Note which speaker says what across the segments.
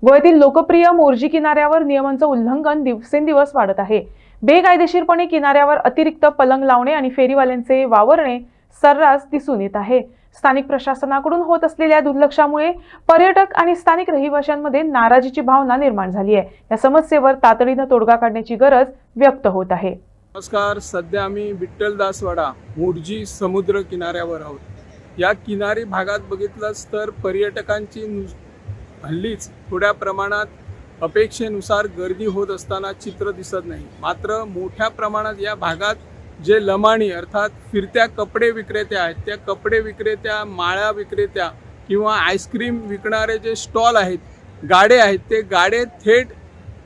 Speaker 1: गोव्यातील लोकप्रिय मोर्जी किनाऱ्यावर नियमांचं उल्लंघन दिवसेंदिवस वाढत आहे। बेकायदेशीरपणे किनाऱ्यावर अतिरिक्त पलंग लावणे आणि फेरीवाल्यांचे वावरणे सर्रास दिसून येत आहे। स्थानिक प्रशासनाकडून होत असलेल्या दुर्लक्षामुळे पर्यटक आणि स्थानिक रहिवाशांमध्ये नाराजीची भावना निर्माण झाली आहे। या समस्येवर तातडीने तोडगा काढण्याची गरज व्यक्त होत आहे।
Speaker 2: नमस्कार, सध्या आम्ही विठ्ठलदासवाडा मोर्जी समुद्र किनाऱ्यावर आहोत। या किनारी भागात बघितलंच तर पर्यटकांची हल्लीच थोड्या प्रमाणात अपेक्षेनुसार गर्दी होत असताना चित्र दिसत नाही। मात्र मोठ्या प्रमाणात या भागात जे लमाणी अर्थात फिरत्या कपडे विक्रेते आहेत, त्या कपडे विक्रेत्या, माळा विक्रेत्या किंवा आईस्क्रीम विकणारे जे स्टॉल आहेत, गाडे आहेत, ते गाडे थेट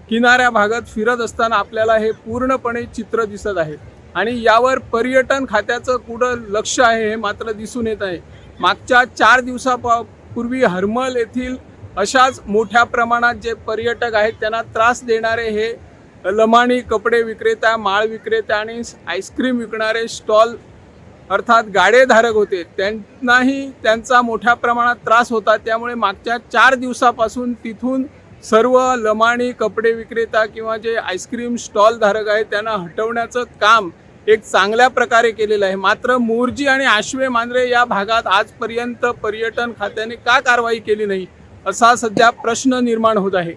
Speaker 2: किनाऱ्या भागात फिरत असताना आपल्याला हे पूर्णपणे चित्र दिसत आहे। आणि यावर पर्यटन खात्याचं कुठं लक्ष आहे हे मात्र दिसून येत आहे। मागच्या 4 दिवसापूर्वी हरमल येथील अशाच मोठ्या प्रमाणात जे पर्यटक आहेत त्यांना त्रास देणारे हे लमाणी कपडे विक्रेता, माळ विक्रेता आणि आईस्क्रीम विकणारे स्टॉल अर्थात गाडेधारक होते, त्यांनाही त्यांचा मोठ्या प्रमाणात त्रास होता। त्यामुळे मागच्या 4 दिवसापासून तिथून सर्व लमाणी कपडे विक्रेता किंवा जे आईस्क्रीम स्टॉल धारक आहेत त्यांना हटवण्याचं काम एक चांगल्या प्रकारे केलेलं आहे। मात्र मोर्जी आणि आशवे मांजरे या भागात आजपर्यंत पर्यटन खात्याने का कारवाई केली नाही असा सध्या प्रश्न निर्माण होत आहे।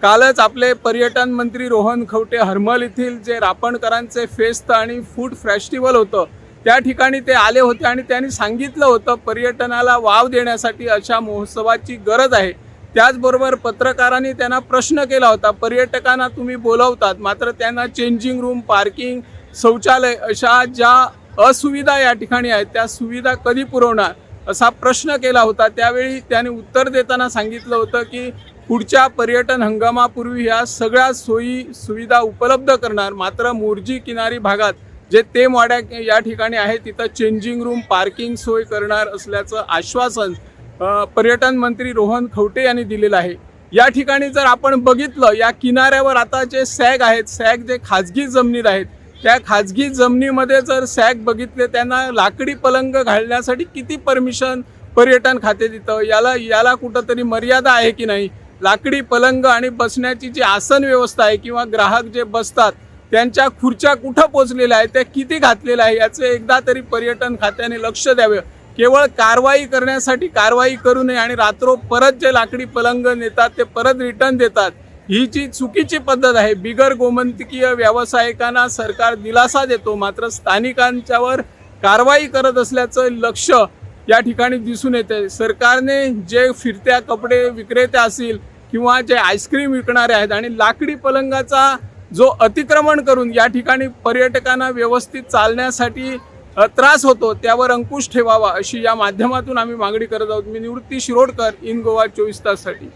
Speaker 2: कालच आपले पर्यटन मंत्री रोहन खवटे हरमल येथील जे रापणकरांचे फेस्ट आणि फूड फेस्टिवल होतं त्या ठिकाणी ते आले होते आणि त्यांनी सांगितलं होतं पर्यटनाला वाव देण्यासाठी अशा महोत्सवाची गरज आहे। त्याचबरोबर पत्रकारांनी त्यांना प्रश्न केला होता, पर्यटकांना तुम्ही बोलवतात मात्र त्यांना चेंजिंग रूम, पार्किंग, शौचालय अशा ज्या असुविधा या ठिकाणी आहेत त्या सुविधा कधी पुरवणार असा प्रश्न केला होता। त्यावेळी त्यांनी उत्तर देताना सांगितलं होतं की पुढच्या पर्यटन हंगामापूर्वी ह्या सगळ्या सोयी सुविधा उपलब्ध करणार। मात्र मोर्जी किनारी भागात जे तेमवाड्या या ठिकाणी आहे तिथं चेंजिंग रूम, पार्किंग सोय करणार असल्याचं आश्वासन पर्यटन मंत्री रोहन खवटे यांनी दिलेलं आहे। या ठिकाणी जर आपण बघितलं या किनाऱ्यावर आता जे सॅग आहेत, सॅग जे खाजगी जमिनीत आहेत, त्या खाजगी जमिनीमध्ये जर सॅग बघितले त्यांना लाकडी पलंग घालण्यासाठी किती परमिशन पर्यटन खाते देतं, याला कुठंतरी मर्यादा आहे की नाही। लाकडी पलंग आणि बसण्याची जी आसन व्यवस्था आहे किंवा ग्राहक जे बसतात त्यांच्या खुर्च्या कुठं पोचलेल्या आहेत, त्या किती घातलेल्या आहे याचे एकदा तरी पर्यटन खात्याने लक्ष द्यावे। केवळ कारवाई करण्यासाठी कारवाई करू नये आणि रात्रो परत जे लाकडी पलंग नेतात ते परत रिटर्न देतात, ही जी चुकीची पद्धत आहे। बिगर गोमंतकीय व्यावसायिकांना सरकार दिलासा देतो मात्र स्थानिकांच्यावर कारवाई करत असल्याचं लक्ष या ठिकाणी दिसून येते। सरकारने जे फिरत्या कपडे विक्रेते असतील किंवा जे आईस्क्रीम विकणारे आहेत आणि लाकडी पलंगाचा जो अतिक्रमण करून या ठिकाणी पर्यटकांना व्यवस्थित चालण्यासाठी त्रास होतो त्यावर अंकुश ठेवावा अशी या माध्यमातून आम्ही मागणी करत आहोत। मी निवृत्ती शिरोडकर, इन गोवा 24 ताससाठी।